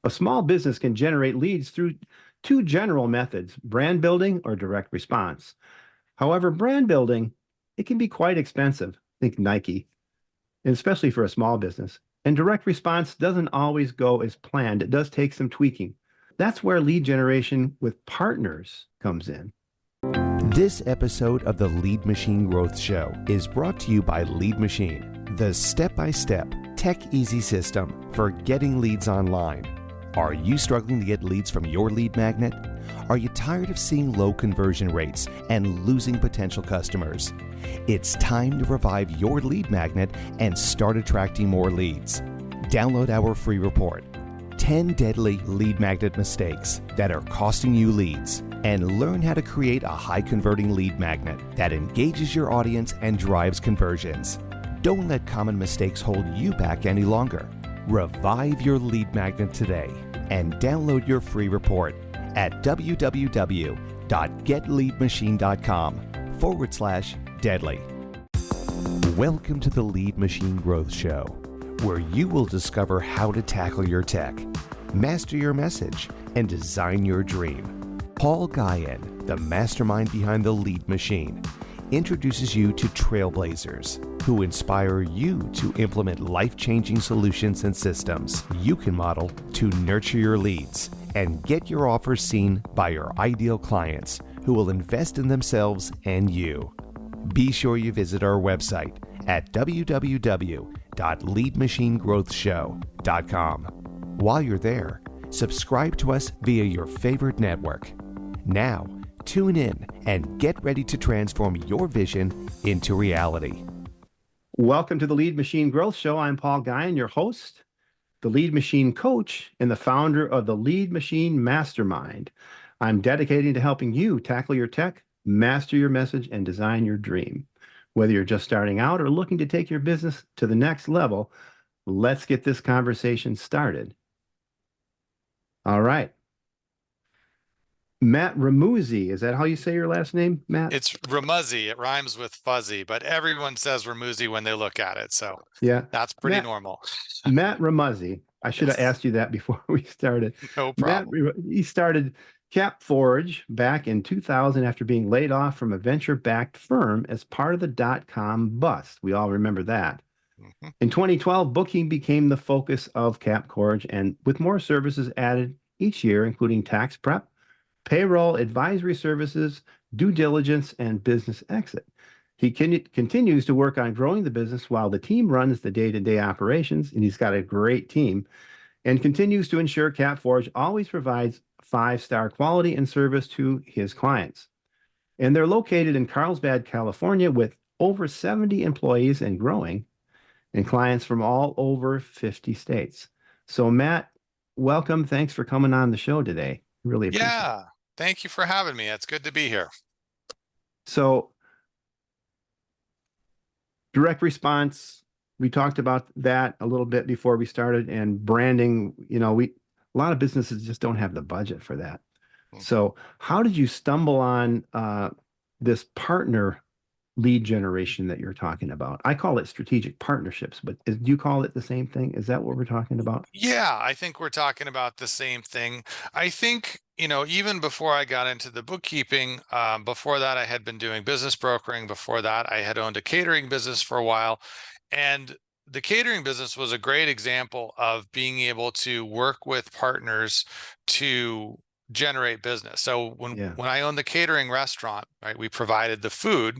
A small business can generate leads through two general methods, brand building or direct response. However, brand building, it can be quite expensive. Think Nike, and especially for a small business. And direct response doesn't always go as planned. It does take some tweaking. That's where lead generation with partners comes in. This episode of the Lead Machine Growth Show is brought to you by Lead Machine, the step-by-step, tech-easy system for getting leads online. Are you struggling to get leads from your lead magnet? Are you tired of seeing low conversion rates and losing potential customers? It's time to revive your lead magnet and start attracting more leads. Download our free report, 10 Deadly Lead Magnet Mistakes That Are Costing You Leads, and learn how to create a high-converting lead magnet that engages your audience and drives conversions. Don't let common mistakes hold you back any longer. Revive your lead magnet today and download your free report at www.getleadmachine.com/deadly. Welcome to the Lead Machine Growth Show, where you will discover how to tackle your tech, master your message, and design your dream. Paul Guyan, the mastermind behind the Lead Machine, introduces you to trailblazers who inspire you to implement life-changing solutions and systems you can model to nurture your leads and get your offers seen by your ideal clients who will invest in themselves and you. Be sure you visit our website at www.leadmachinegrowthshow.com. While you're there, subscribe to us via your favorite network. Now, tune in and get ready to transform your vision into reality. Welcome to the Lead Machine Growth Show. I'm Paul Guyan, your host, the Lead Machine coach, and the founder of the Lead Machine Mastermind. I'm dedicated to helping you tackle your tech, master your message, and design your dream. Whether you're just starting out or looking to take your business to the next level, let's get this conversation started. All right. Matt Remuzzi, is that how you say your last name, Matt? It's Remuzzi. It rhymes with fuzzy, but everyone says Remuzzi when they look at it. So yeah, that's pretty normal. Matt Remuzzi. I should have asked you that before we started. No problem. Matt, he started Cap Forge back in 2000 after being laid off from a venture-backed firm as part of the dot-com bust. We all remember that. Mm-hmm. In 2012, booking became the focus of Cap Forge, and with more services added each year, including tax prep, payroll, advisory services, due diligence, and business exit. He continues to work on growing the business while the team runs the day-to-day operations, and he's got a great team, and continues to ensure CapForge always provides 5-star quality and service to his clients. And they're located in Carlsbad, California, with over 70 employees and growing, and clients from all over 50 states. So, Matt, welcome. Thanks for coming on the show today. Really appreciate it. Yeah, thank you for having me. It's good to be here. So, direct response, we talked about that a little bit before we started, and branding, a lot of businesses just don't have the budget for that. Mm-hmm. So how did you stumble on this partner lead generation that you're talking about? I call it strategic partnerships, but do you call it the same thing? Is that what we're talking about? Yeah, I think we're talking about the same thing. I think, even before I got into the bookkeeping, before that, I had been doing business brokering. Before that, I had owned a catering business for a while. And the catering business was a great example of being able to work with partners to generate business. So when I owned the catering restaurant, right, we provided the food,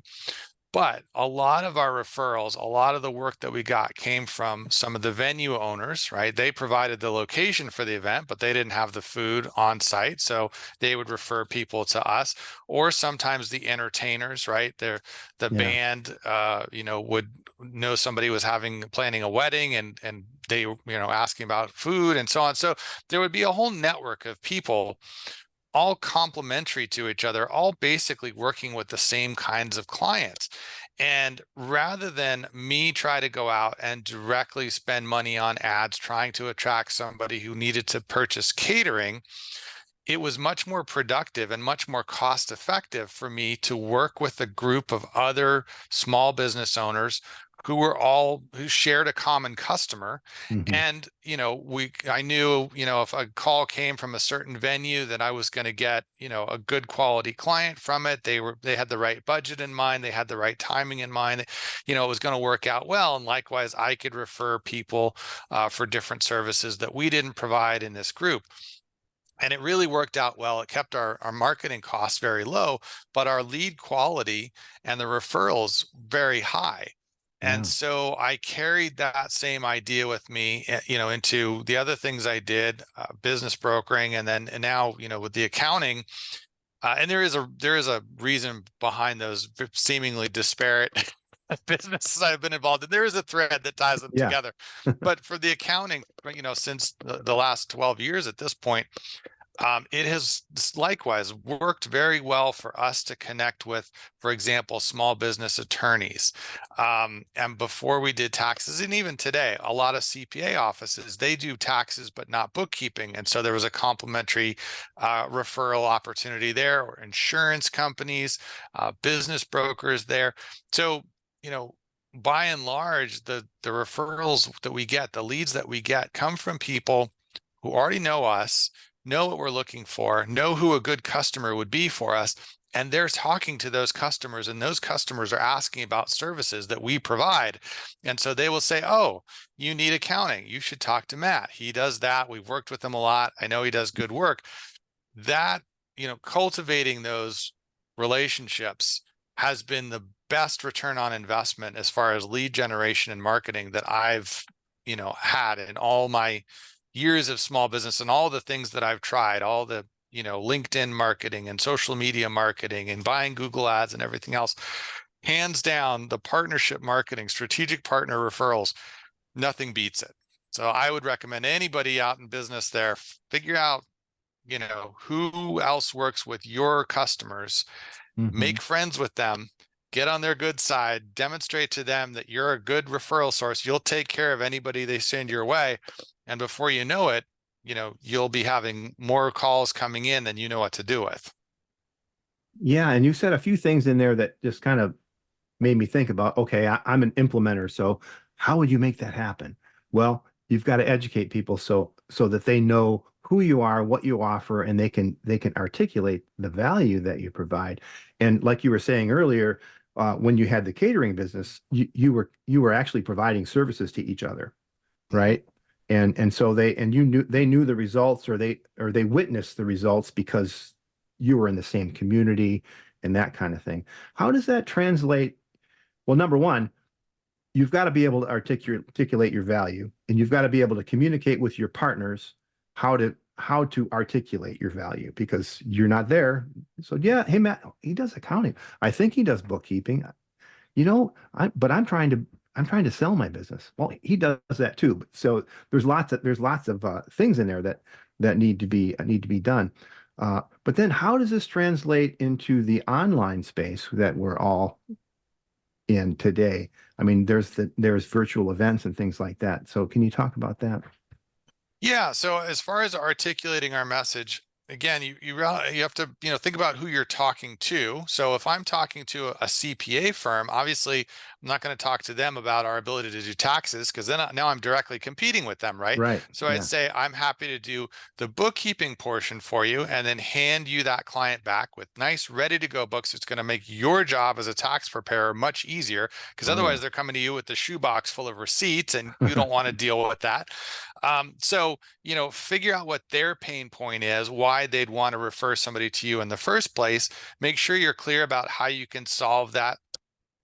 but a lot of our referrals, a lot of the work that we got came from some of the venue owners, right? They provided the location for the event, but they didn't have the food on site. So they would refer people to us, or sometimes the entertainers, right? The band, would know somebody was planning a wedding and they, asking about food and so on. So there would be a whole network of people all complementary to each other, all basically working with the same kinds of clients. And rather than me try to go out and directly spend money on ads trying to attract somebody who needed to purchase catering, it was much more productive and much more cost effective for me to work with a group of other small business owners who shared a common customer. Mhm. And, I knew, if a call came from a certain venue that I was going to get, a good quality client from it. They had the right budget in mind. They had the right timing in mind. It was going to work out well. And likewise, I could refer people for different services that we didn't provide in this group. And it really worked out well. It kept our marketing costs very low, but our lead quality and the referrals very high. And Yeah. so I carried that same idea with me, into the other things I did, business brokering, and now, with the accounting. And there is a reason behind those seemingly disparate businesses I've been involved in. There is a thread that ties them Yeah. together. But for the accounting, since the last 12 years at this point, it has likewise worked very well for us to connect with, for example, small business attorneys. And before we did taxes, and even today, a lot of CPA offices, they do taxes, but not bookkeeping. And so there was a complementary referral opportunity there, or insurance companies, business brokers there. So, by and large, the referrals that we get, the leads that we get, come from people who already know us, know what we're looking for, know who a good customer would be for us. And they're talking to those customers, and those customers are asking about services that we provide. And so they will say, "Oh, you need accounting. You should talk to Matt. He does that. We've worked with him a lot. I know he does good work." That, cultivating those relationships has been the best return on investment as far as lead generation and marketing that I've, had in all my years of small business, and all the things that I've tried, all the, LinkedIn marketing and social media marketing and buying Google ads and everything else. Hands down, the partnership marketing, strategic partner referrals, nothing beats it. So I would recommend anybody out in business there, figure out, who else works with your customers, Mhm. make friends with them, get on their good side, demonstrate to them that you're a good referral source. You'll take care of anybody they send your way. And before you know it, you'll be having more calls coming in than you know what to do with. Yeah, and you said a few things in there that just kind of made me think about, okay, I'm an implementer, so how would you make that happen? Well, you've got to educate people so that they know who you are, what you offer, and they can articulate the value that you provide. And like you were saying earlier, when you had the catering business, you were actually providing services to each other, Mhm. right? And so they knew the results, or they witnessed the results because you were in the same community and that kind of thing. How does that translate? Well, number one, you've got to be able to articulate your value, and you've got to be able to communicate with your partners how to articulate your value, because you're not there. So yeah, hey Matt, he does accounting. I think he does bookkeeping. I'm trying to sell my business. Well, he does that too. So there's lots of things in there that need to be done. But then how does this translate into the online space that we're all in today? I mean, there's virtual events and things like that. So can you talk about that? Yeah. So as far as articulating our message, again, you have to, think about who you're talking to. So if I'm talking to a CPA firm, obviously I'm not going to talk to them about our ability to do taxes, because then now I'm directly competing with them, right? Right. So I'd Yeah. say I'm happy to do the bookkeeping portion for you, and then hand you that client back with nice, ready to go books. It's going to make your job as a tax preparer much easier, because Oh yeah. otherwise they're coming to you with the shoebox full of receipts, and you don't want to deal with that. So, figure out what their pain point is, why they'd want to refer somebody to you in the first place. Make sure you're clear about how you can solve that,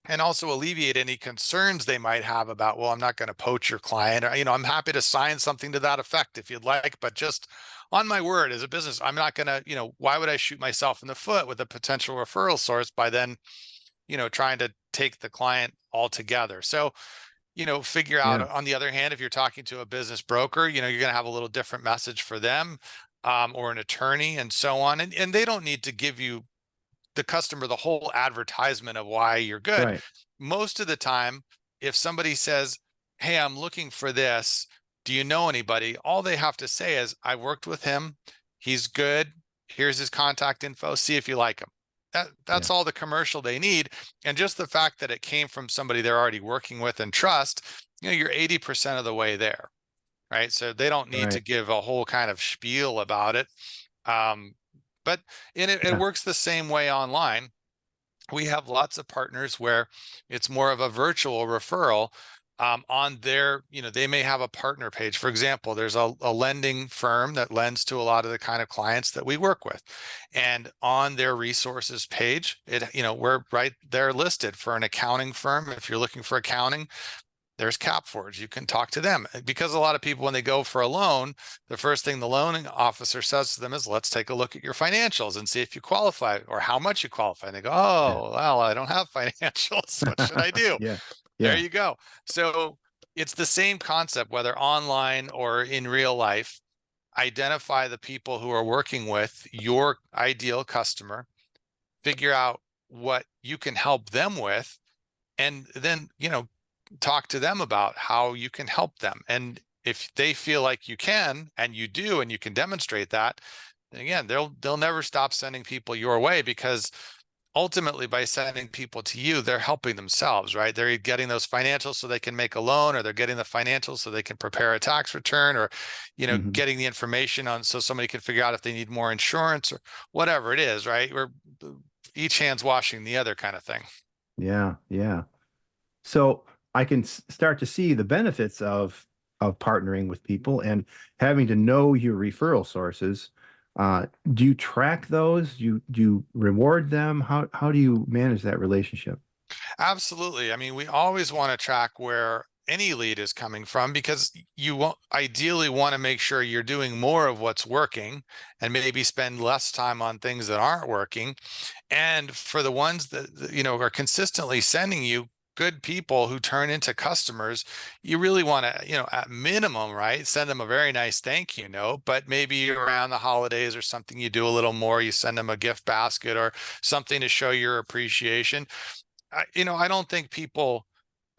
and also alleviate any concerns they might have about, well, I'm not going to poach your client, or, I'm happy to sign something to that effect if you'd like, but just on my word, as a business, I'm not going to, why would I shoot myself in the foot with a potential referral source by then, trying to take the client altogether. So, figure out, Yeah. on the other hand, if you're talking to a business broker, you're going to have a little different message for them, or an attorney, and so on. And they don't need to give you, the customer, the whole advertisement of why you're good. Right. Most of the time, if somebody says, "Hey, I'm looking for this. Do you know anybody?" All they have to say is, "I worked with him. He's good. Here's his contact info. See if you like him." That's all the commercial they need. And just the fact that it came from somebody they're already working with and trust, you're 80% of the way there, right? So they don't need to Right. give a whole kind of spiel about it. Um, but it Yeah. works the same way online. We have lots of partners where it's more of a virtual referral on their, they may have a partner page. For example, there's a lending firm that lends to a lot of the kind of clients that we work with. And on their resources page, we're right there listed for an accounting firm. If you're looking for accounting, there's CapForge. You can talk to them, because a lot of people, when they go for a loan, the first thing the loan officer says to them is, let's take a look at your financials and see if you qualify or how much you qualify. And they go, Yeah. oh, well, I don't have financials. What should I do? Yeah. There Yeah. you go. So it's the same concept, whether online or in real life. Identify the people who are working with your ideal customer, figure out what you can help them with, and then, talk to them about how you can help them. And if they feel like you can, and you do, and you can demonstrate that, again, they'll never stop sending people your way, because ultimately, by sending people to you, they're helping themselves, right? They're getting those financials so they can make a loan, or they're getting the financials so they can prepare a tax return, or, Mhm. getting the information on so somebody can figure out if they need more insurance or whatever it is, right? We're each hand's washing the other kind of thing. Yeah. Yeah. So I can start to see the benefits of partnering with people and having to know your referral sources. Do you track those? Do you reward them? How do you manage that relationship? Absolutely. I mean, we always want to track where any lead is coming from, because you ideally want to make sure you're doing more of what's working and maybe spend less time on things that aren't working. And for the ones that, are consistently sending you good people who turn into customers, you really want to, at minimum, right, send them a very nice thank you note. But maybe around the holidays or something, you do a little more, you send them a gift basket or something to show your appreciation. I don't think people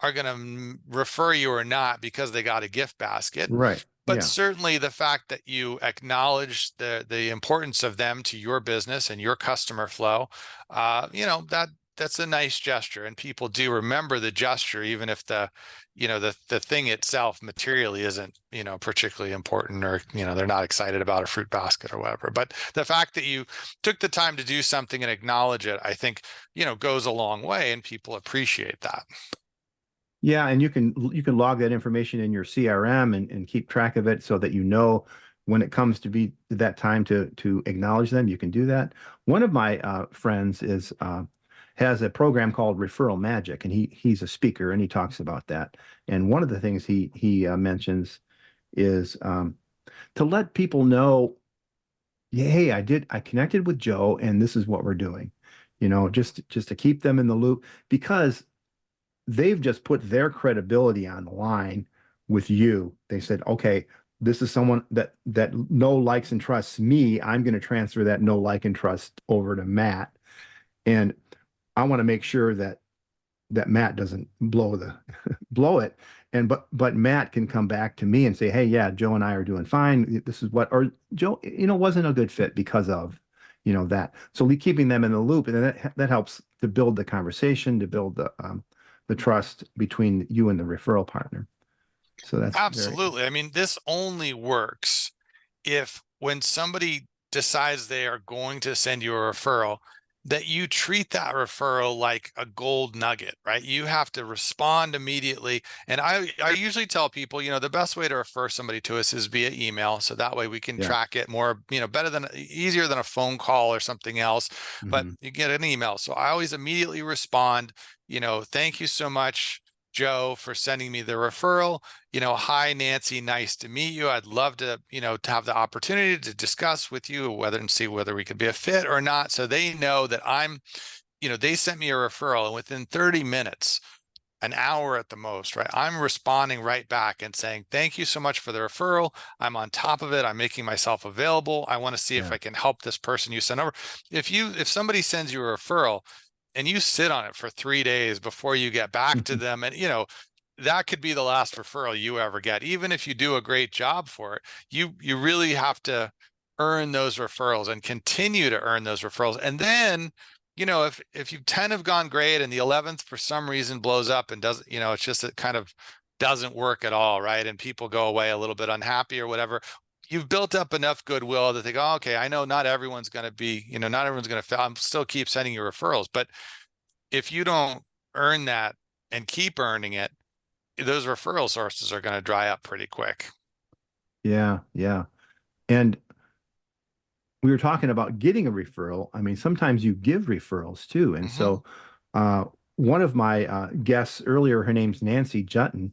are going to refer you or not because they got a gift basket. Right. But Yeah. certainly the fact that you acknowledge the importance of them to your business and your customer flow, that's a nice gesture, and people do remember the gesture, even if the thing itself materially isn't, particularly important, or they're not excited about a fruit basket or whatever. But the fact that you took the time to do something and acknowledge it, I think, goes a long way, and people appreciate that. Yeah, and you can log that information in your CRM and keep track of it so that you know when it comes to be that time to acknowledge them, you can do that. One of my friends is has a program called Referral Magic, and he's a speaker and he talks about that. And one of the things he mentions is to let people know, yeah, hey, I connected with Joe, and this is what we're doing. Just to keep them in the loop, because they've just put their credibility on the line with you. They said, okay, this is someone that know, likes, and trusts me. I'm going to transfer that know, like, and trust over to Matt, and I want to make sure that Matt doesn't blow it. And but Matt can come back to me and say, hey, yeah, Joe and I are doing fine. This is what, or Joe, wasn't a good fit because of, that. So keeping them in the loop, and that helps to build the conversation, to build the trust between you and the referral partner. So that's very, Absolutely. I mean, this only works if, when somebody decides they are going to send you a referral, that you treat that referral like a gold nugget, right? You have to respond immediately. And I usually tell people, the best way to refer somebody to us is via email. So that way we can yeah. track it more, easier than a phone call or something else. But Mhm. you get an email. So I always immediately respond, thank you so much, Joe, for sending me the referral. Hi, Nancy, nice to meet you. I'd love to, to have the opportunity to discuss with you and see whether we could be a fit or not. So they know that they sent me a referral, and within 30 minutes, an hour at the most, right, I'm responding right back and saying, thank you so much for the referral. I'm on top of it. I'm making myself available. I want to see if Yeah. I can help this person you send over. If somebody sends you a referral and you sit on it for 3 days before you get back to them, and that could be the last referral you ever get. Even if you do a great job for it, you really have to earn those referrals and continue to earn those referrals. And then, if you 10 have gone great and the 11th for some reason blows up and doesn't, it's just it kind of doesn't work at all, right? And people go away a little bit unhappy or whatever. You've built up enough goodwill that they go, okay, I know not everyone's going to be, not everyone's going to fail. I'm still keep sending you referrals. But if you don't earn that and keep earning it, those referral sources are going to dry up pretty quick. Yeah, yeah. And we were talking about getting a referral. I mean, sometimes you give referrals too. And so one of my guests earlier, her name's Nancy Jutton.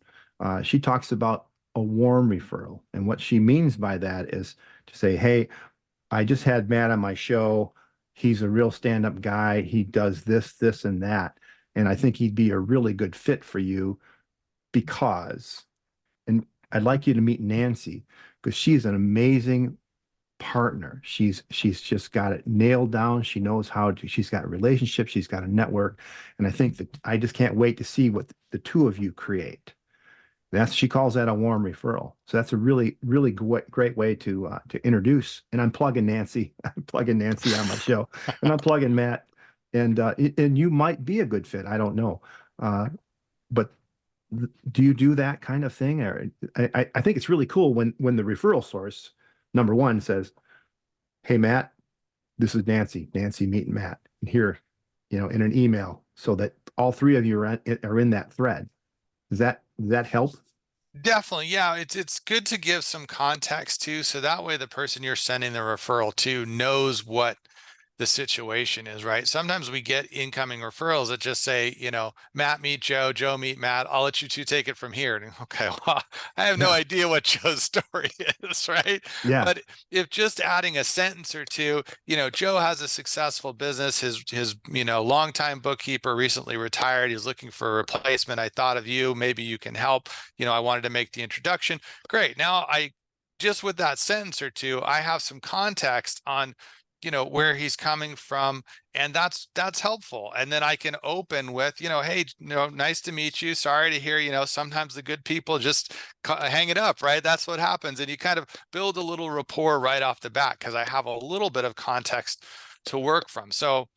She talks about a warm referral. And what she means by that is to say, hey, I just had Matt on my show. He's a real stand-up guy. He does this, this, and that. And I think he'd be a really good fit for you because, and I'd like you to meet Nancy because she's an amazing partner. She's just got it nailed down. She knows how to, she's got relationships, she's got a network. And I think that I just can't wait to see what the two of you create. She calls that a warm referral. So that's a really, really great way to introduce. And I'm plugging Nancy. I'm plugging Nancy on my show, and I'm plugging Matt. And you might be a good fit. I don't know, but do you do that kind of thing? Or I think it's really cool when the referral source number one says, "Hey Matt, this is Nancy. Nancy meet Matt and here, in an email, so that all three of you are in that thread." Does that help? Definitely. Yeah. It's good to give some context too. So that way the person you're sending the referral to knows what the situation is, right? Sometimes we get incoming referrals that just say, Matt meet Joe, Joe meet Matt. I'll let you two take it from here. And okay, well, I have no Yeah. idea what Joe's story is, right? Yeah. But if just adding a sentence or two, Joe has a successful business. His longtime bookkeeper recently retired. He's looking for a replacement. I thought of you. Maybe you can help. I wanted to make the introduction. Great. Now just with that sentence or two, I have some context on where he's coming from, and that's helpful. And then I can open with, hey, nice to meet you, sorry to hear, sometimes the good people just hang it up, right? That's what happens. And you kind of build a little rapport right off the bat because I have a little bit of context to work from. So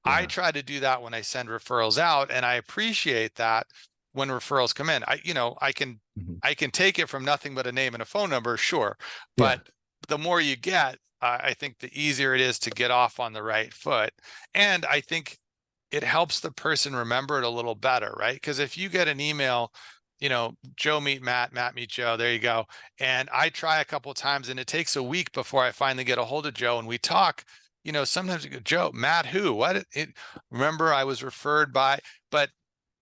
I Yeah. try to do that when I send referrals out, and I appreciate that when referrals come in. Mhm. I can take it from nothing but a name and a phone number, sure, Yeah. but the more you get, I think the easier it is to get off on the right foot. And I think it helps the person remember it a little better, right? Because if you get an email, Joe meet Matt, Matt meet Joe, there you go. And I try a couple of times and it takes a week before I finally get a hold of Joe and we talk. Sometimes you go, Joe, Matt, who? What? Remember, I was referred by, but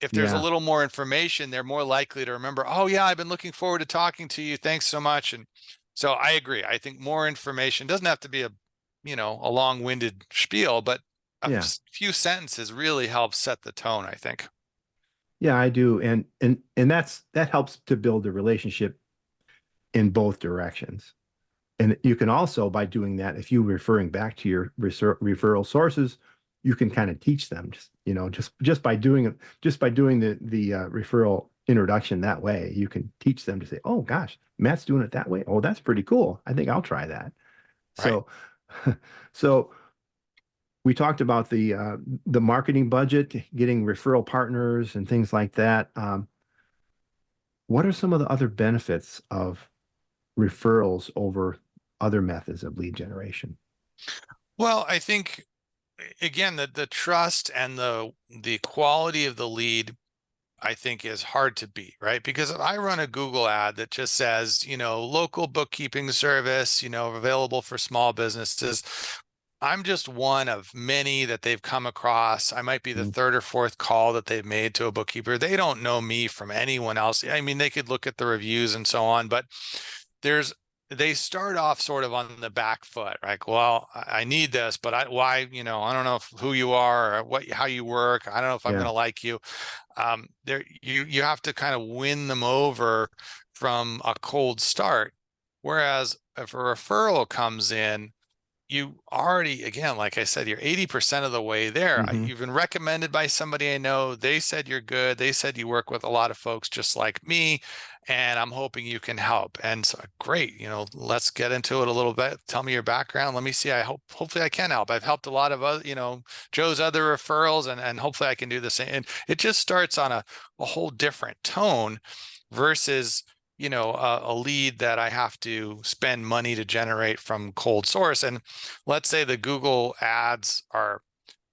if there's a Yeah. little more information, they're more likely to remember, oh, yeah, I've been looking forward to talking to you. Thanks so much. And so I agree. I think more information doesn't have to be a long-winded spiel, but Yeah. few sentences really helps set the tone, I think. Yeah, I do. And that helps to build a relationship in both directions. And you can also, by doing that, if you're referring back to your referral sources, you can kind of teach them, just by doing it, just by doing the referral introduction that way, you can teach them to say, "Oh gosh, Matt's doing it that way. Oh, that's pretty cool. I think I'll try that." Right. So, so we talked about the marketing budget, getting referral partners and things like that. What are some of the other benefits of referrals over other methods of lead generation? Well, I think again the trust and the quality of the lead I think is hard to beat, right? Because if I run a Google ad that just says, local bookkeeping service, available for small businesses, I'm just one of many that they've come across. I might be the Mm. third or fourth call that they've made to a bookkeeper. They don't know me from anyone else. I mean, they could look at the reviews and so on, but there's they start off sort of on the back foot, like, well, I need this, but why, I don't know who you are or how you work. I don't know if I'm going Yeah. to like you. There, you have to kind of win them over from a cold start. Whereas if a referral comes in, you already, again, like I said, you're 80% of the way there. Hmm. You've been recommended by somebody I know. They said you're good. They said you work with a lot of folks just like me, and I'm hoping you can help. And so, great, let's get into it a little bit. Tell me your background. Let me see. Hopefully I can help. I've helped a lot of other, Joe's other referrals, and hopefully I can do the same. And it just starts on a whole different tone versus a lead that I have to spend money to generate from cold source. And let's say the Google ads are,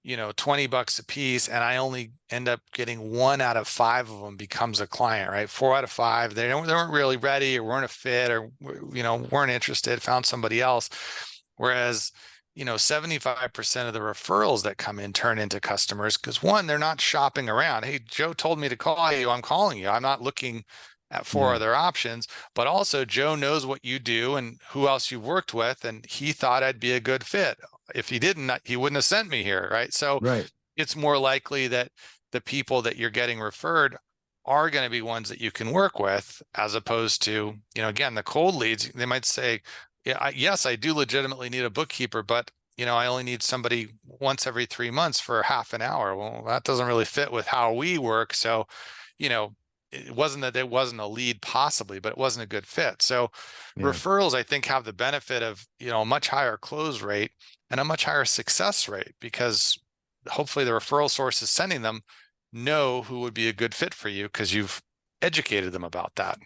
$20 a piece, and I only end up getting 1 out of 5 of them becomes a client, right? 4 out of 5, they weren't really ready or weren't a fit or, weren't interested, found somebody else. Whereas, 75% of the referrals that come in turn into customers because one, they're not shopping around. Hey, Joe told me to call you. I'm calling you. I'm not looking at 4 other options, but also Joe knows what you do and who else you've worked with, and he thought I'd be a good fit. If he didn't, he wouldn't have sent me here, right? So Right. it's more likely that the people that you're getting referred are going to be ones that you can work with, as opposed to, again, the cold leads. They might say, yeah, yes, I do legitimately need a bookkeeper, but I only need somebody once every 3 months for half an hour. Well, that doesn't really fit with how we work. So, it wasn't that it wasn't a lead possibly, but it wasn't a good fit. So Yeah. referrals, I think, have the benefit of, a much higher close rate and a much higher success rate because hopefully the referral sources sending them know who would be a good fit for you because you've educated them about that.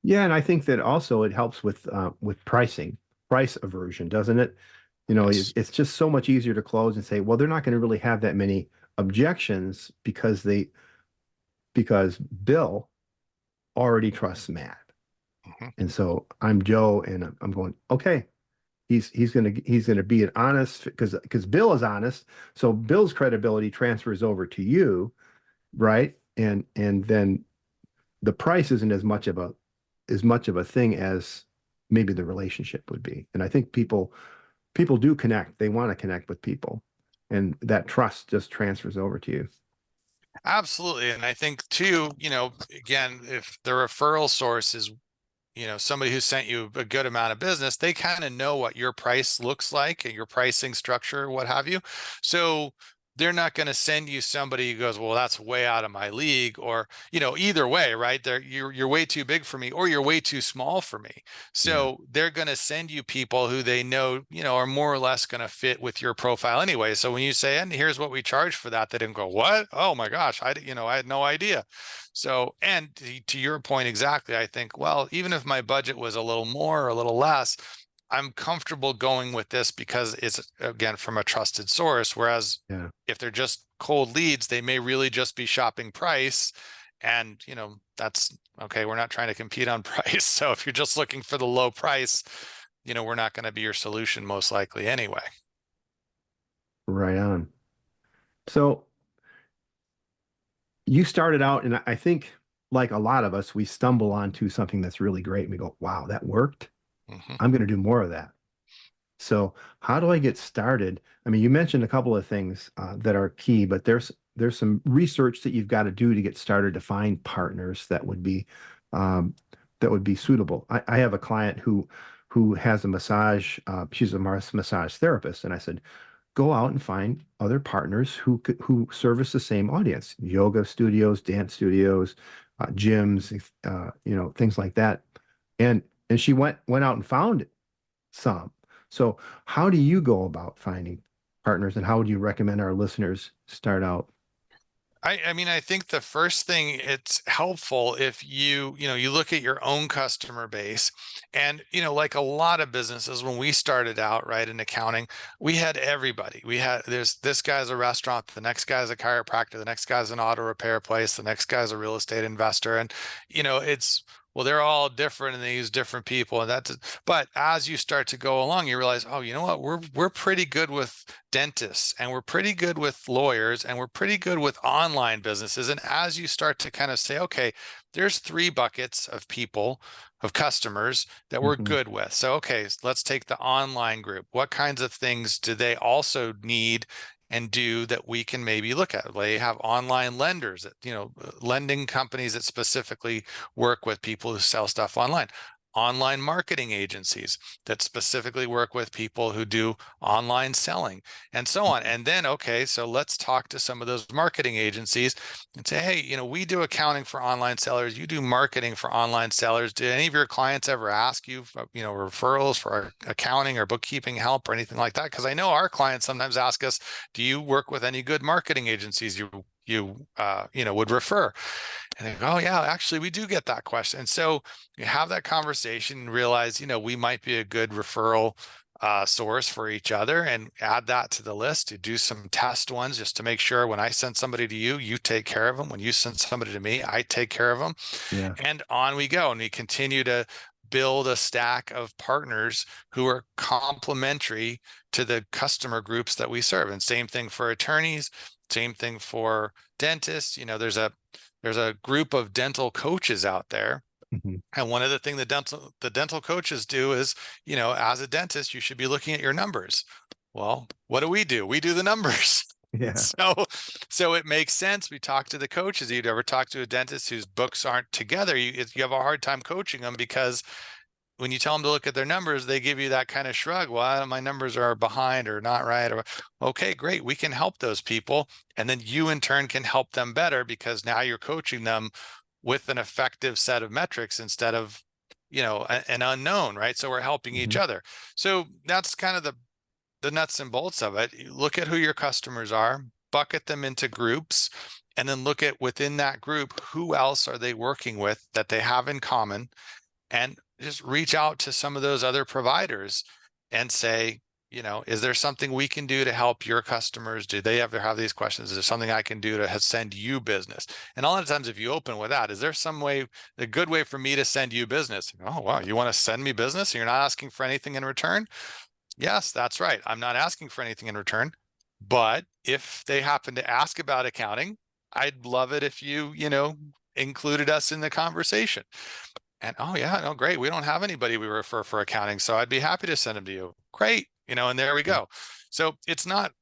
Yeah, and I think that also it helps with pricing, price aversion, doesn't it? Yes. It's just so much easier to close and say, well, they're not going to really have that many objections because Bill already trusts Matt. Mhm. And so I'm Joe and I'm going, okay, he's gonna be an honest because Bill is honest. So Bill's credibility transfers over to you, right? And then the price isn't as much of a thing as maybe the relationship would be. And I think people do connect. They want to connect with people. And that trust just transfers over to you. Absolutely. And I think too, again, if the referral source is somebody who sent you a good amount of business, they kind of know what your price looks like and your pricing structure, what have you. So they're not going to send you somebody who goes, well, that's way out of my league, or, either way, right? You're way too big for me, or you're way too small for me. Yeah. So they're going to send you people who they know, are more or less going to fit with your profile anyway. So when you say, and here's what we charge for that, they didn't go, what? Oh my gosh, I had no idea. So, and to your point exactly, I think, well, even if my budget was a little more or a little less, I'm comfortable going with this because it's, again, from a trusted source. Whereas Yeah. if they're just cold leads, they may really just be shopping price. And, that's okay. We're not trying to compete on price. So if you're just looking for the low price, we're not going to be your solution most likely anyway. Right on. So you started out, and I think like a lot of us, we stumble onto something that's really great and we go, wow, that worked. Mhm. I'm going to do more of that. So how do I get started? I mean, you mentioned a couple of things that are key, but there's some research that you've got to do to get started to find partners um, that would be suitable. I have a client who has a massage. She's a massage therapist, and I said, go out and find other partners who service the same audience: yoga studios, dance studios, gyms, things like that. And she went out and found some. So how do you go about finding partners, and how would you recommend our listeners start out? I mean, I think the first thing, it's helpful if you look at your own customer base. And, like a lot of businesses, when we started out, right, in accounting, we had everybody. There's this guy's a restaurant, the next guy's a chiropractor, the next guy's an auto repair place, the next guy's a real estate investor. And, well, they're all different and they use different people. But as you start to go along, you realize, oh, you know what? We're pretty good with dentists, and we're pretty good with lawyers, and we're pretty good with online businesses. And as you start to kind of say, okay, there's 3 buckets of people, of customers that we're Mhm. good with. So, okay, let's take the online group. What kinds of things do they also need and do that we can maybe look at? They have online lenders that, lending companies that specifically work with people who sell stuff online. online marketing agencies that specifically work with people who do online selling and so on. And then, okay, so let's talk to some of those marketing agencies and say, hey, we do accounting for online sellers. You do marketing for online sellers. Did any of your clients ever ask you, referrals for accounting or bookkeeping help or anything like that? Because I know our clients sometimes ask us, do you work with any good marketing agencies you would refer? And they go, oh yeah, actually we do get that question. And so you have that conversation and realize, we might be a good referral source for each other, and add that to the list. To do some test ones just to make sure when I send somebody to you, you take care of them. When you send somebody to me, I take care of them. Yeah. And on we go. And we continue to build a stack of partners who are complementary to the customer groups that we serve. And same thing for attorneys, same thing for dentists. There's a group of dental coaches out there. Mhm. And one of the things the dental coaches do is, as a dentist, you should be looking at your numbers. Well, what do? We do the numbers. Yeah. So it makes sense. We talk to the coaches. You'd ever talk to a dentist whose books aren't together, you have a hard time coaching them, because when you tell them to look at their numbers, they give you that kind of shrug. Well, my numbers are behind or not right. Or, okay, great. We can help those people. And then you in turn can help them better, because now you're coaching them with an effective set of metrics instead of, an unknown, right? So we're helping each Mhm. other. So that's kind of the nuts and bolts of it. You look at who your customers are, bucket them into groups, and then look at within that group, who else are they working with that they have in common, and just reach out to some of those other providers and say, is there something we can do to help your customers? Do they ever have these questions? Is there something I can do to send you business? And a lot of times, if you open with that, is there some way, a good way for me to send you business? Oh, wow. You want to send me business and you're not asking for anything in return? Yes, that's right. I'm not asking for anything in return. But if they happen to ask about accounting, I'd love it if you, included us in the conversation. And oh yeah, no, great. We don't have anybody we refer for accounting, so I'd be happy to send them to you. Great, and there we go. So it's not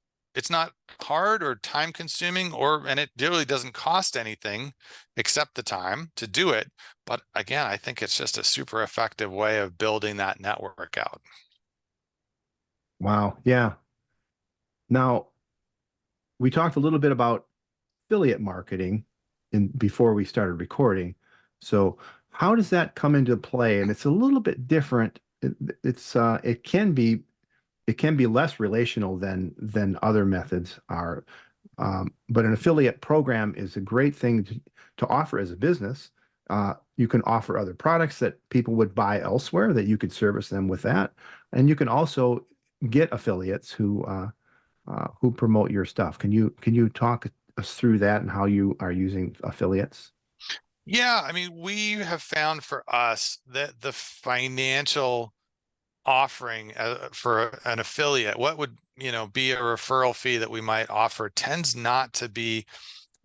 hard or time consuming, and it really doesn't cost anything except the time to do it. But again, I think it's just a super effective way of building that network out. Wow. Yeah. Now, we talked a little bit about affiliate marketing before we started recording. So how does that come into play? And it's a little bit different. It can be less relational than other methods are. But an affiliate program is a great thing to offer as a business. You can offer other products that people would buy elsewhere, that you could service them with that. And you can also get affiliates who promote your stuff. Can you talk us through that and how you are using affiliates? Yeah, I mean, we have found for us that the financial offering for an affiliate, what would be a referral fee that we might offer, tends not to be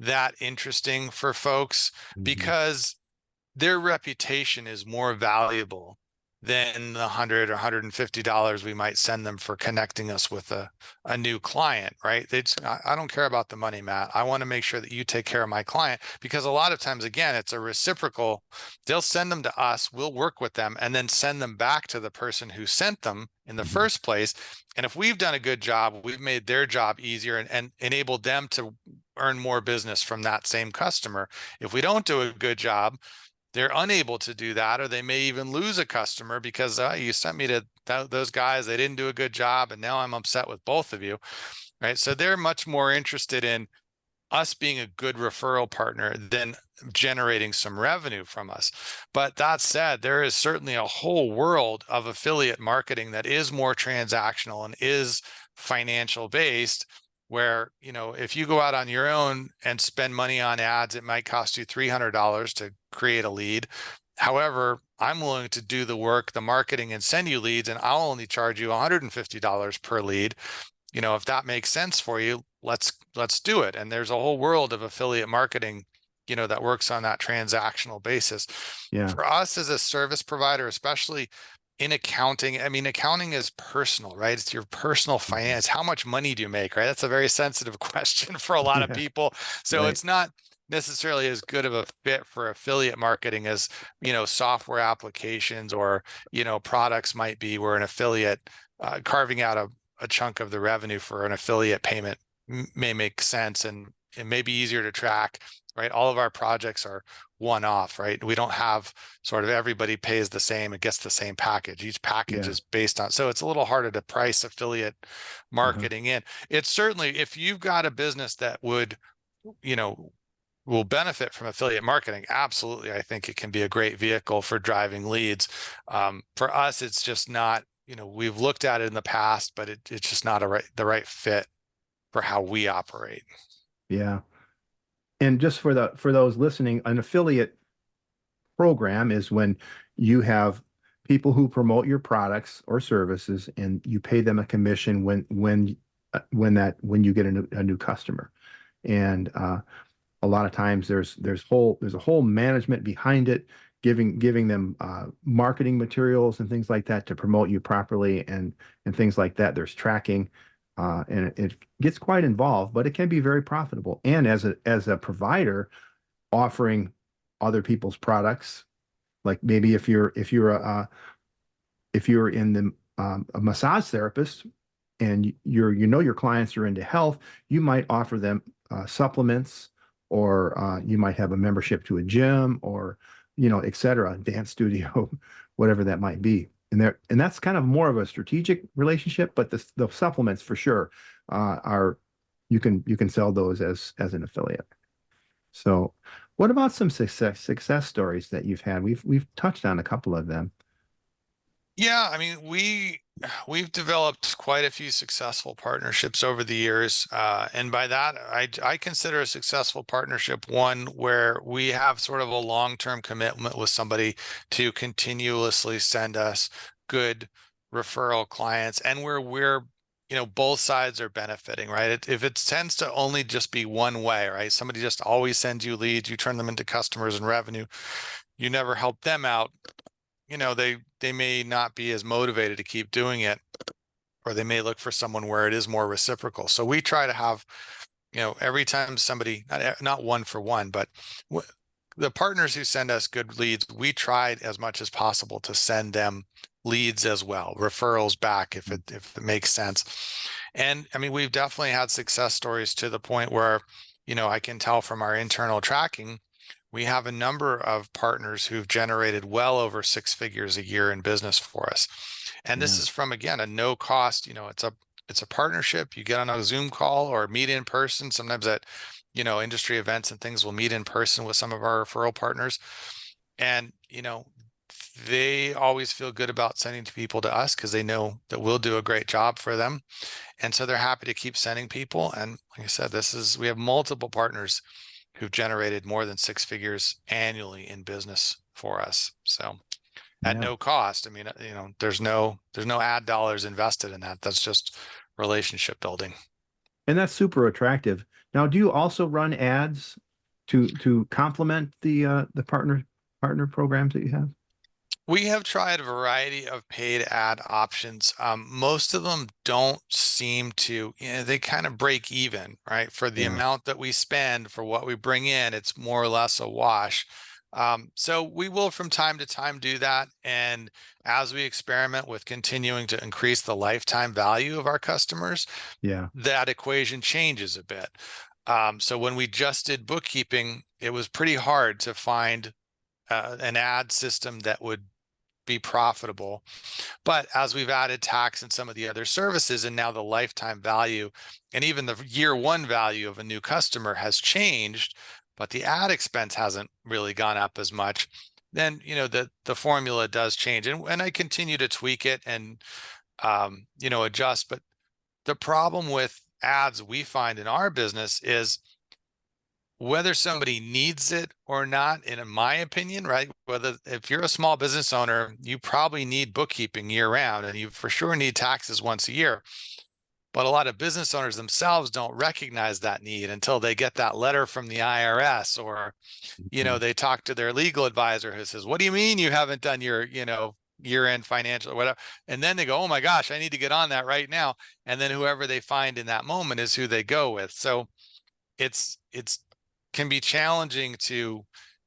that interesting for folks, Mhm. because their reputation is more valuable than the $100 or $150 we might send them for connecting us with a new client, right? I don't care about the money, Matt. I want to make sure that you take care of my client, because a lot of times, again, it's a reciprocal. They'll send them to us, we'll work with them, and then send them back to the person who sent them in the Mhm. first place. And if we've done a good job, we've made their job easier and enabled them to earn more business from that same customer. If we don't do a good job, they're unable to do that, or they may even lose a customer because you sent me to those guys, they didn't do a good job, and now I'm upset with both of you, right? So they're much more interested in us being a good referral partner than generating some revenue from us. But that said, there is certainly a whole world of affiliate marketing that is more transactional and is financial based, where, if you go out on your own and spend money on ads, it might cost you $300 to create a lead. However, I'm willing to do the work, the marketing, and send you leads, and I'll only charge you $150 per lead. If that makes sense for you, let's do it. And there's a whole world of affiliate marketing, that works on that transactional basis. Yeah. For us as a service provider, especially in accounting, I mean, accounting is personal, right? It's your personal Mhm. finance. How much money do you make, right? That's a very sensitive question for a lot of Yeah. people. So Right. it's not necessarily as good of a fit for affiliate marketing as, software applications or, products might be, where an affiliate carving out a chunk of the revenue for an affiliate payment may make sense, and it may be easier to track, right? All of our projects are one-off, right? We don't have sort of everybody pays the same and gets the same package. Each package Yeah. is based on, so it's a little harder to price affiliate Uh-huh. marketing in. It's certainly, if you've got a business that would, will benefit from affiliate marketing, absolutely. I think it can be a great vehicle for driving leads. For us, it's just not, we've looked at it in the past, but it's just not the right fit for how we operate. Yeah. And just for those listening, an affiliate program is when you have people who promote your products or services, and you pay them a commission when you get a new customer. And a lot of times there's a whole management behind it, giving them marketing materials and things like that to promote you properly, and things like that. There's tracking, and it gets quite involved, but it can be very profitable. And as a provider offering other people's products, like maybe if you're in the a massage therapist, and your clients are into health, you might offer them supplements, or you might have a membership to a gym, or et cetera, dance studio, whatever that might be. And that's kind of more of a strategic relationship, but the supplements for sure are you can sell those as an affiliate. So, what about some success stories that you've had? We've touched on a couple of them. Yeah, I mean, we've developed quite a few successful partnerships over the years, and by that, I consider a successful partnership one where we have sort of a long-term commitment with somebody to continuously send us good referral clients, and where we're, both sides are benefiting, right? If it tends to only just be one way, right? Somebody just always sends you leads, you turn them into customers and revenue, you never help them out, they may not be as motivated to keep doing it, or they may look for someone where it is more reciprocal. So we try to have, every time somebody, not one for one, but the partners who send us good leads, we try as much as possible to send them leads as well, referrals back if it makes sense. And I mean, we've definitely had success stories to the point where, I can tell from our internal tracking, we have a number of partners who've generated well over 6 figures a year in business for us. And this Yeah. is from, again, a no cost, it's a partnership. You get on a Zoom call or meet in person. Sometimes at, industry events and things, we'll meet in person with some of our referral partners. And, they always feel good about sending people to us because they know that we'll do a great job for them. And so they're happy to keep sending people. And like I said, we have multiple partners who've generated more than 6 figures annually in business for us. So at Yeah. no cost. I mean, there's no ad dollars invested in that. That's just relationship building. And that's super attractive. Now, do you also run ads to complement the partner programs that you have? We have tried a variety of paid ad options. Most of them don't seem to, they kind of break even, right? For the Yeah. amount that we spend for what we bring in, it's more or less a wash. So we will from time to time do that. And as we experiment with continuing to increase the lifetime value of our customers, Yeah. that equation changes a bit. So when we just did bookkeeping, it was pretty hard to find an ad system that would be profitable. But as we've added tax and some of the other services, and now the lifetime value and even the year one value of a new customer has changed, but the ad expense hasn't really gone up as much, then the formula does change. And I continue to tweak it and adjust. But the problem with ads we find in our business is whether somebody needs it or not, in my opinion, right? Whether if you're a small business owner, you probably need bookkeeping year round, and you for sure need taxes once a year. But a lot of business owners themselves don't recognize that need until they get that letter from the IRS, or, Mhm. they talk to their legal advisor who says, "What do you mean you haven't done your, year-end financial or whatever?" And then they go, "Oh my gosh, I need to get on that right now." And then whoever they find in that moment is who they go with. So it's can be challenging to,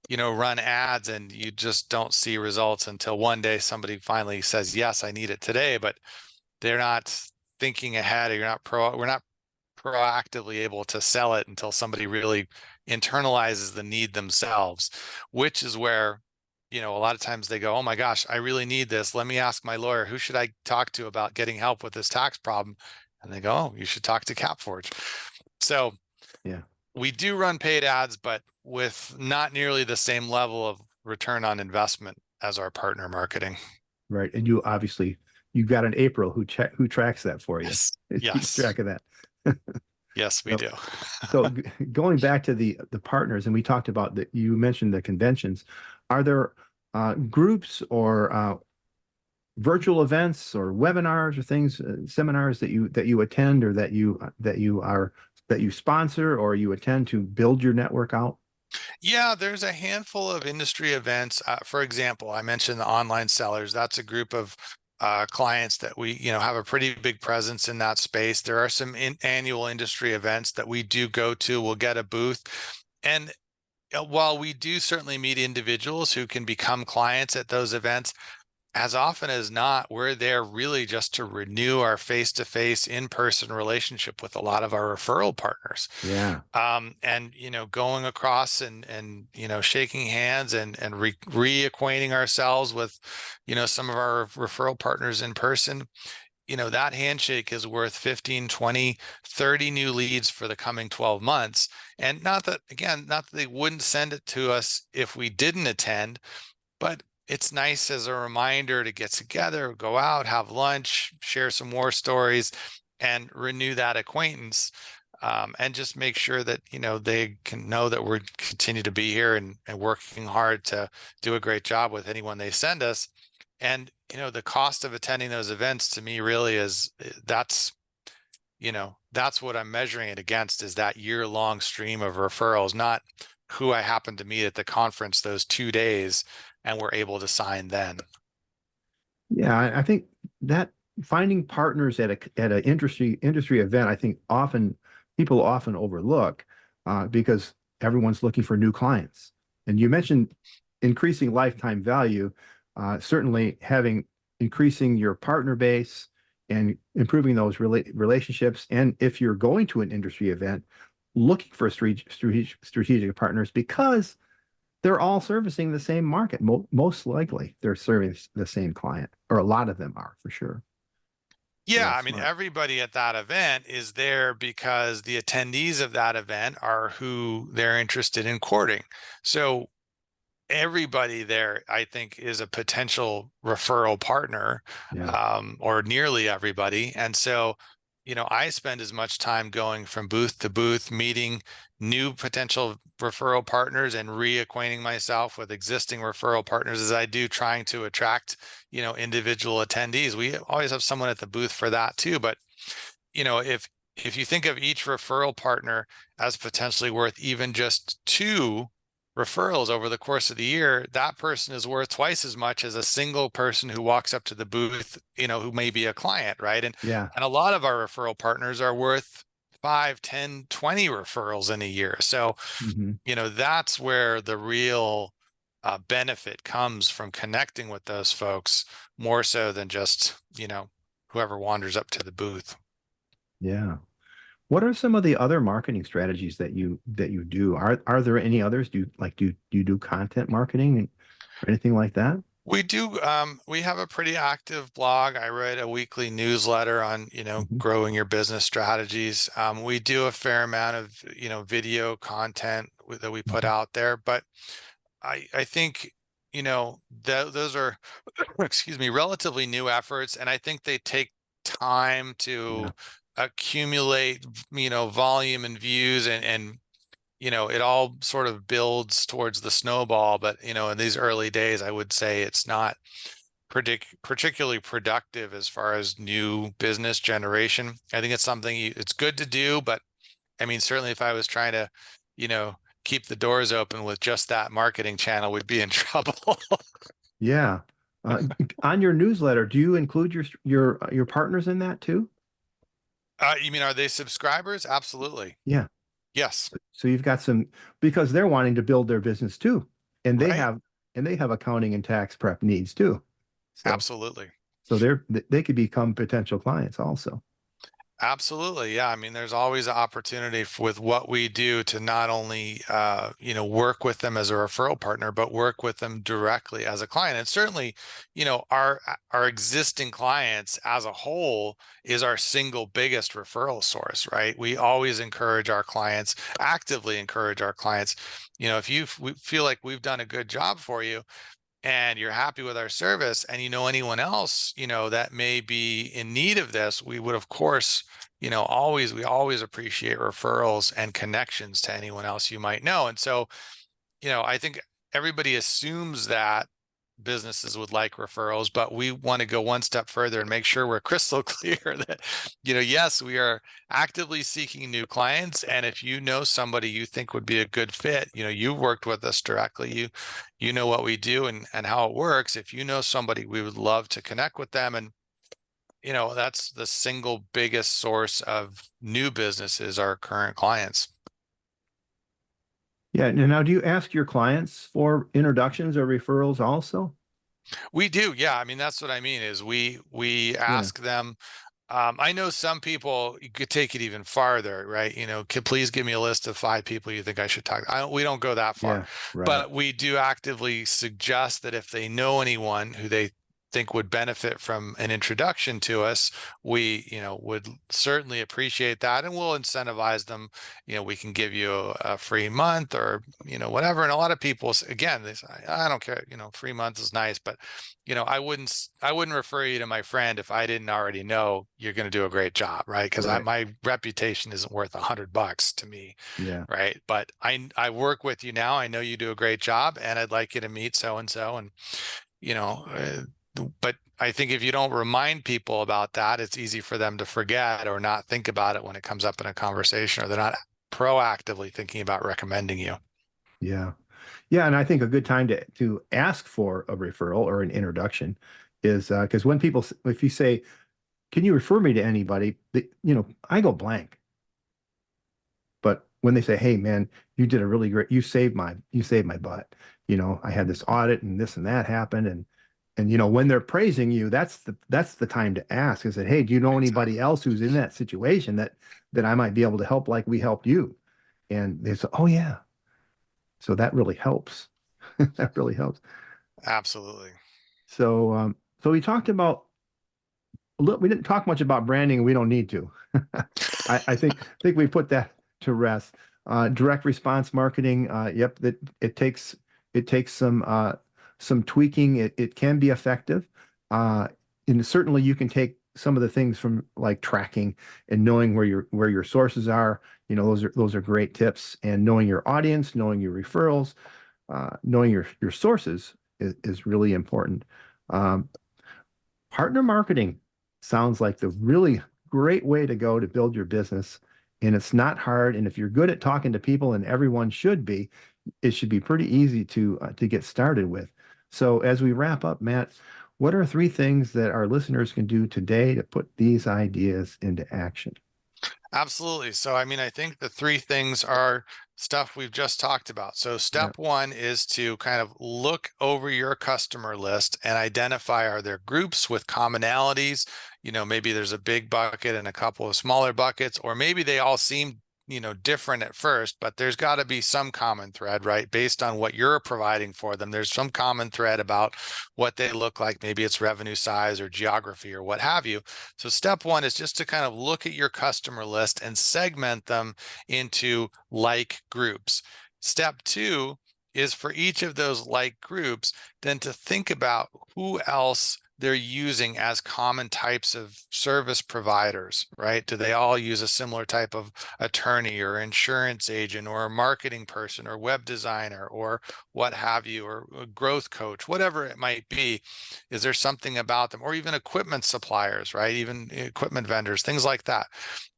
run ads and you just don't see results until one day somebody finally says, yes, I need it today, but they're not thinking ahead, or we're not proactively able to sell it until somebody really internalizes the need themselves, which is where, a lot of times they go, oh my gosh, I really need this. Let me ask my lawyer, who should I talk to about getting help with this tax problem? And they go, oh, you should talk to CapForge. So Yeah. we do run paid ads, but with not nearly the same level of return on investment as our partner marketing. Right. And you've got an April who tracks that for you. Yes. It keeps Yes. track of that. Yes, we So, do. going back to the partners, and we talked about that, you mentioned the conventions. Are there groups or virtual events or webinars or things, seminars that you attend, or that you sponsor or you attend to build your network out? Yeah, there's a handful of industry events. For example, I mentioned the online sellers. That's a group of clients that we, have a pretty big presence in that space. There are some annual industry events that we do go to. We'll get a booth. And while we do certainly meet individuals who can become clients at those events, as often as not, we're there really just to renew our face-to-face, in-person relationship with a lot of our referral partners. Yeah. And going across and shaking hands and reacquainting ourselves with some of our referral partners in person. That handshake is worth 15, 20, 30 new leads for the coming 12 months. And not that they wouldn't send it to us if we didn't attend, but it's nice as a reminder to get together, go out, have lunch, share some war stories, and renew that acquaintance. And just make sure that, they can know that we're continue to be here and working hard to do a great job with anyone they send us. And, the cost of attending those events to me really that's what I'm measuring it against, is that year-long stream of referrals, not who I happen to meet at the conference those 2 days and we're able to sign then. Yeah, I think that finding partners at an industry event, I think people often overlook, because everyone's looking for new clients. And you mentioned increasing lifetime value, certainly increasing your partner base and improving those relationships. And if you're going to an industry event, looking for strategic partners, because they're all servicing the same market. Most likely, they're serving the same client, or a lot of them are, for sure. So Yeah, I that's mean, smart. everybody at that event is there because the attendees of that event are who they're interested in courting. So everybody there, I think, is a potential referral partner, Yeah. or nearly everybody. And so, I spend as much time going from booth to booth, meeting new potential referral partners and reacquainting myself with existing referral partners as I do trying to attract, individual attendees. We always have someone at the booth for that too. But, if you think of each referral partner as potentially worth even just 2 referrals over the course of the year, that person is worth twice as much as a single person who walks up to the booth, who may be a client, right? Yeah. And a lot of our referral partners are worth 5, 10, 20 referrals in a year. So, Hmm. that's where the real benefit comes from connecting with those folks, more so than just, whoever wanders up to the booth. Yeah. What are some of the other marketing strategies that you do? Are there any others? Do you do content marketing or anything like that? We do. We have a pretty active blog. I write a weekly newsletter on, Hmm. growing your business strategies. We do a fair amount of, video content that we put Hmm. out there, but I think, those are, excuse me, relatively new efforts, and I think they take time Yeah. to accumulate, volume and views, and it all sort of builds towards the snowball. But, in these early days, I would say it's not particularly productive as far as new business generation. I think it's something it's good to do, but I mean, certainly if I was trying to, you know, keep the doors open with just that marketing channel, we'd be in trouble. Yeah. On your newsletter, do you include your partners in that too? You mean, are they subscribers? Absolutely. Yeah. Yes. So you've got some, because they're wanting to build their business too. And Right. they have accounting and tax prep needs too. So Absolutely. so they could become potential clients also. Absolutely. Yeah. I mean, there's always an opportunity with what we do to not only, work with them as a referral partner, but work with them directly as a client. And certainly, our existing clients as a whole is our single biggest referral source, right? We always encourage our clients, actively encourage our clients, if we feel like we've done a good job for you, and you're happy with our service, and anyone else that may be in need of this, we would, of course, we always appreciate referrals and connections to anyone else you might know. And so, I think everybody assumes that businesses would like referrals, but we want to go one step further and make sure we're crystal clear that, yes, we are actively seeking new clients. And if you know somebody you think would be a good fit, you've worked with us directly, you know what we do and how it works. If you know somebody, we would love to connect with them. And that's the single biggest source of new businesses, our current clients. Yeah. And now do you ask your clients for introductions or referrals also? We do. Yeah. I mean, that's what I mean is we Yeah. ask them. I know some people, you could take it even farther, right? Please give me a list of 5 people you think I should talk to. We don't go that far, Yeah. Right. but we do actively suggest that if they know anyone who they think would benefit from an introduction to us, we, would certainly appreciate that, and we'll incentivize them. We can give you a free month or, whatever. And a lot of people, again, they say, I don't care, free month is nice, but I wouldn't refer you to my friend if I didn't already know you're going to do a great job, right? Because Right. my reputation isn't worth $100 to me, Yeah. right? But I work with you now. I know you do a great job, and I'd like you to meet so and so, and you know. But I think if you don't remind people about that, it's easy for them to forget or not think about it when it comes up in a conversation, or they're not proactively thinking about recommending you. Yeah. Yeah. And I think a good time to ask for a referral or an introduction is because when people, if you say, can you refer me to anybody? I go blank. But when they say, hey man, you did a really great, you saved my butt. I had this audit and this and that happened. And when they're praising you, that's the time to ask. Is that, hey, do you know anybody else who's in that situation that I might be able to help like we helped you? And they say, oh yeah. So that really helps. That really helps. Absolutely. So we talked about we didn't talk much about branding, and we don't need to. I think we put that to rest. Direct response marketing, yep, that it takes some tweaking. It can be effective. Uh, and certainly you can take some of the things from like tracking and knowing where your sources are. Those are great tips. And knowing your audience, knowing your referrals, knowing your sources is really important. Um, Partner marketing sounds like the really great way to go to build your business. And it's not hard. And if you're good at talking to people, and everyone should be, it should be pretty easy to get started with. So as we wrap up, Matt, what are 3 things that our listeners can do today to put these ideas into action? Absolutely. So, I mean, I think the 3 things are stuff we've just talked about. So, Yeah. step one is to kind of look over your customer list and identify, are there groups with commonalities? Maybe there's a big bucket and a couple of smaller buckets, or maybe they all seem different at first, but there's got to be some common thread, right? Based on what you're providing for them, there's some common thread about what they look like. Maybe it's revenue size or geography or what have you. So step one is just to kind of look at your customer list and segment them into like groups. Step two is for each of those like groups, then to think about who else they're using as common types of service providers, right? Do they all use a similar type of attorney or insurance agent or a marketing person or web designer or what have you, or a growth coach, whatever it might be? Is there something about them, or even equipment suppliers, right? Even equipment vendors, things like that,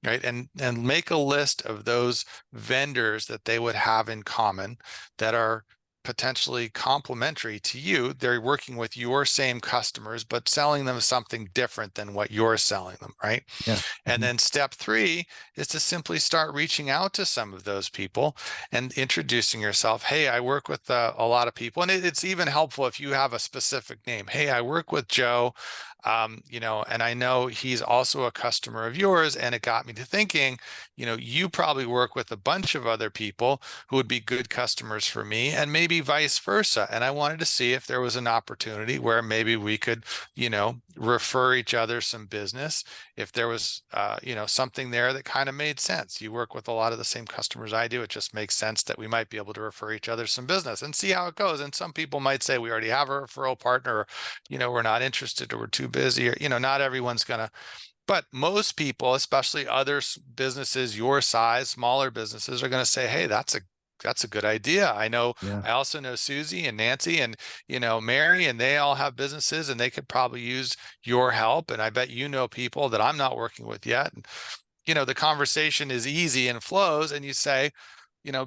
right? And make a list of those vendors that they would have in common that are potentially complementary to you. They're working with your same customers, but selling them something different than what you're selling them, right? Yeah. And then step 3 is to simply start reaching out to some of those people and introducing yourself. Hey, I work with a lot of people. And it's even helpful if you have a specific name. Hey, I work with Joe, and I know he's also a customer of yours. And it got me to thinking, you probably work with a bunch of other people who would be good customers for me, and maybe vice versa. And I wanted to see if there was an opportunity where maybe we could, refer each other some business. If there was, something there that kind of made sense. You work with a lot of the same customers I do. It just makes sense that we might be able to refer each other some business and see how it goes. And some people might say we already have a referral partner, or, we're not interested, or we're too busy, or, not everyone's going to. But most people, especially other businesses your size, smaller businesses, are going to say, hey, that's a good idea. I know, Yeah. I also know Susie and Nancy and, Mary, and they all have businesses, and they could probably use your help. And I bet people that I'm not working with yet. And, the conversation is easy and flows, and you say,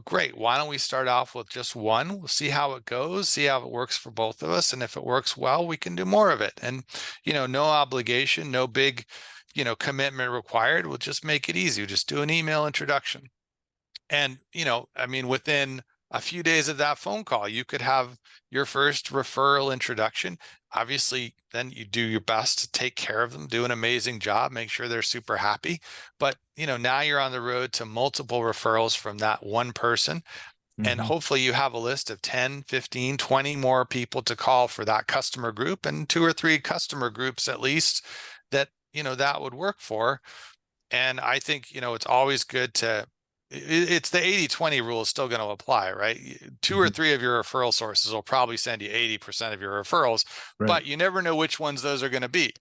great, why don't we start off with just one? We'll see how it goes, see how it works for both of us. And if it works well, we can do more of it. And, no obligation, no big, commitment required. We'll just make it easy. We'll just do an email introduction. And, within a few days of that phone call, you could have your first referral introduction. Obviously, then you do your best to take care of them, do an amazing job, make sure they're super happy. But, now you're on the road to multiple referrals from that one person. And hopefully you have a list of 10, 15, 20 more people to call for that customer group, and 2 or 3 customer groups at least that, that would work for. And I think, it's always good to, it's the 80-20 rule is still going to apply, right? 2 or 3 of your referral sources will probably send you 80% of your referrals, Right. but you never know which ones those are going to be.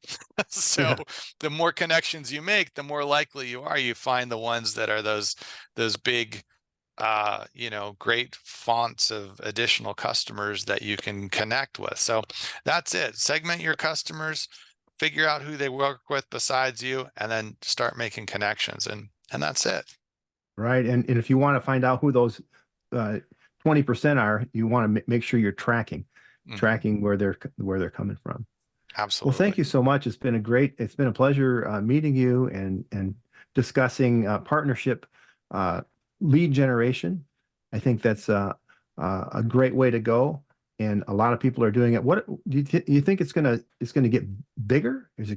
So the more connections you make, the more likely you find the ones that are those big, great fonts of additional customers that you can connect with. So that's it. Segment your customers, figure out who they work with besides you, and then start making connections. And that's it. Right. And if you want to find out who those 20% are, you want to make sure you're tracking where they're coming from. Absolutely. Well, thank you so much. It's been a pleasure meeting you and discussing partnership lead generation. I think that's a great way to go, and a lot of people are doing it. What do you think it's gonna get bigger? Is it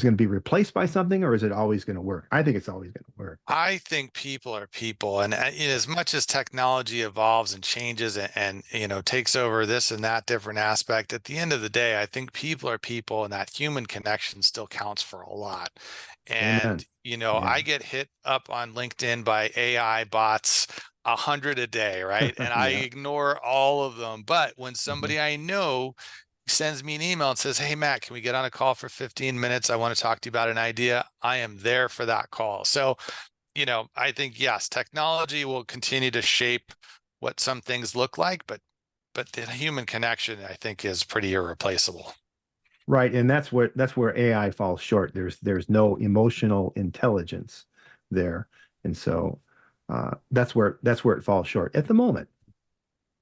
gonna be replaced by something, or is it always gonna work? I think it's always gonna work. I think people are people, and as much as technology evolves and changes and takes over this and that different aspect, at the end of the day, I think people are people, and that human connection still counts for a lot. And Amen. Yeah. I get hit up on LinkedIn by AI bots 100 a day, right? And I Yeah. ignore all of them. But when somebody I know sends me an email and says, hey, Matt, can we get on a call for 15 minutes? I want to talk to you about an idea. I am there for that call. So, I think, yes, technology will continue to shape what some things look like, but the human connection, I think, is pretty irreplaceable. Right, and that's where AI falls short. There's no emotional intelligence there, and so that's where it falls short at the moment.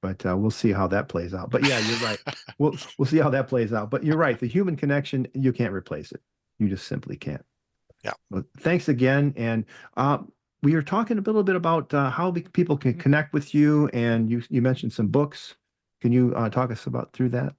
But we'll see how that plays out. But yeah, you're right. We'll see how that plays out. But you're right. The human connection, you can't replace it. You just simply can't. Yeah. Well, thanks again. And we were talking a little bit about how people can connect with you, and you mentioned some books. Can you talk us through that?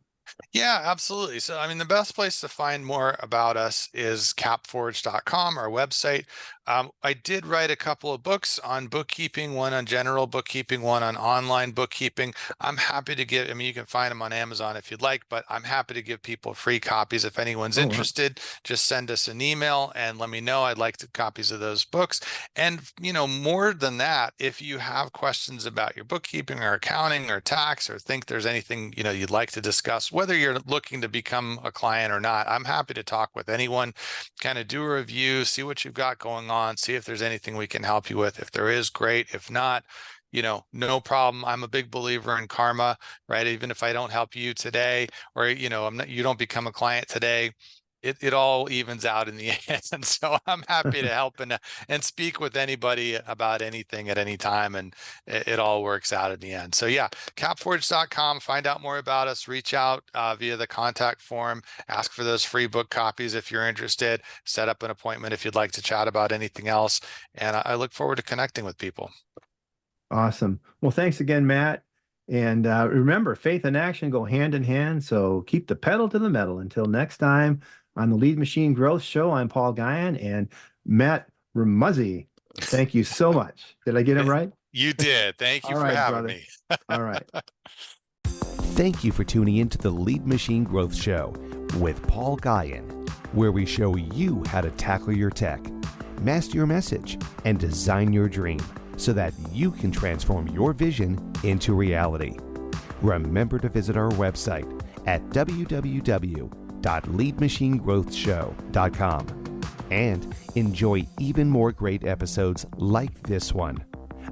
Yeah, absolutely. So, the best place to find more about us is capforge.com, our website. I did write a couple of books on bookkeeping, one on general bookkeeping, one on online bookkeeping. I'm happy to give, you can find them on Amazon if you'd like, but I'm happy to give people free copies. If anyone's interested, just send us an email and let me know. I'd like copies of those books. And, more than that, if you have questions about your bookkeeping or accounting or tax, or think there's anything, you'd like to discuss, whether you're looking to become a client or not, I'm happy to talk with anyone, kind of do a review, see what you've got going on, see if there's anything we can help you with. If there is, great. If not, no problem. I'm a big believer in karma, right? Even if I don't help you today, or, you don't become a client today, it all evens out in the end. So I'm happy to help and speak with anybody about anything at any time, and it all works out in the end. So yeah, capforge.com, find out more about us, reach out via the contact form, ask for those free book copies if you're interested, set up an appointment if you'd like to chat about anything else. And I look forward to connecting with people. Awesome. Well, thanks again, Matt. And remember, faith and action go hand in hand. So keep the pedal to the metal. Until next time on the Lead Machine Growth Show, I'm Paul Guyan and Matt Remuzzi. Thank you so much. Did I get it right? You did. Thank you for having me. All right. Thank you for tuning in to the Lead Machine Growth Show with Paul Guyan, where we show you how to tackle your tech, master your message, and design your dream so that you can transform your vision into reality. Remember to visit our website at www.leadmachinegrowthshow.com and enjoy even more great episodes like this one.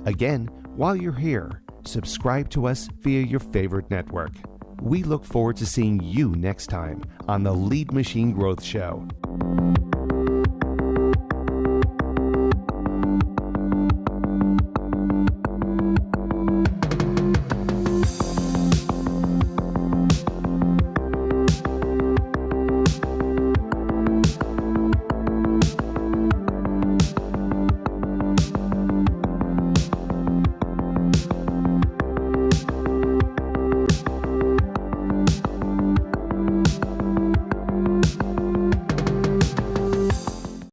Again, while you're here, subscribe to us via your favorite network. We look forward to seeing you next time on the Lead Machine Growth Show.